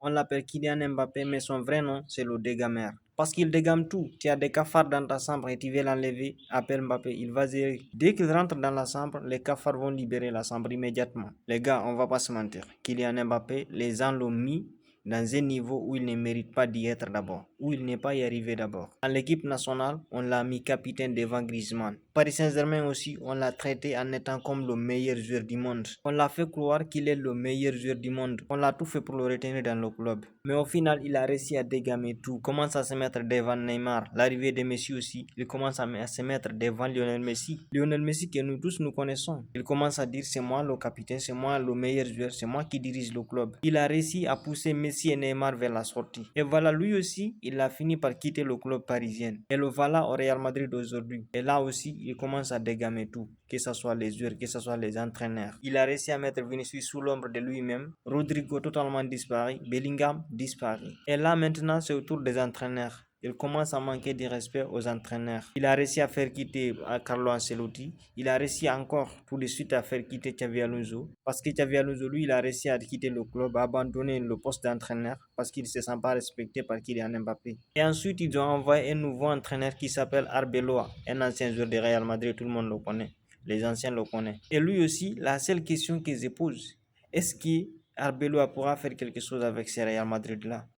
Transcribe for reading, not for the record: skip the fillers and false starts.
On l'appelle Kylian Mbappé, mais son vrai nom, c'est le dégameur. Parce qu'il dégamme tout. Tu as des cafards dans ta chambre et tu veux l'enlever, appelle Mbappé, il va gérer. Dès qu'il rentre dans la chambre, les cafards vont libérer la chambre immédiatement. Les gars, on va pas se mentir. Kylian Mbappé, les gens l'ont mis dans un niveau où il ne mérite pas d'y être d'abord, où il n'est pas y arrivé d'abord. À l'équipe nationale, on l'a mis capitaine devant Griezmann. Paris Saint-Germain aussi, on l'a traité en étant comme le meilleur joueur du monde. On l'a fait croire qu'il est le meilleur joueur du monde. On l'a tout fait pour le retenir dans le club. Mais au final, il a réussi à dégamer tout. Il commence à se mettre devant Neymar. L'arrivée de Messi aussi, il commence à se mettre devant Lionel Messi. Lionel Messi que nous tous nous connaissons. Il commence à dire c'est moi le capitaine, c'est moi le meilleur joueur, c'est moi qui dirige le club. Il a réussi à pousser Messi et Neymar vers la sortie. Et voilà, lui aussi, il a fini par quitter le club parisien. Et le voilà au Real Madrid aujourd'hui. Et là aussi, il commence à dégamer tout, que ce soit les joueurs, que ce soit les entraîneurs. Il a réussi à mettre Vinicius sous l'ombre de lui-même. Rodrigo totalement disparu. Bellingham disparu. Et là maintenant, c'est au tour des entraîneurs. Il commence à manquer de respect aux entraîneurs. Il a réussi à faire quitter Carlo Ancelotti. Il a réussi encore tout de suite à faire quitter Xavi Alonso. Parce que Xavi Alonso, lui, il a réussi à quitter le club, à abandonner le poste d'entraîneur parce qu'il ne se sent pas respecté par Kylian Mbappé. Et ensuite, ils ont envoyé un nouveau entraîneur qui s'appelle Arbeloa, un ancien joueur de Real Madrid, tout le monde le connaît. Les anciens le connaissent. Et lui aussi, la seule question que je pose, est-ce que Arbeloa pourra faire quelque chose avec ce Real Madrid-là?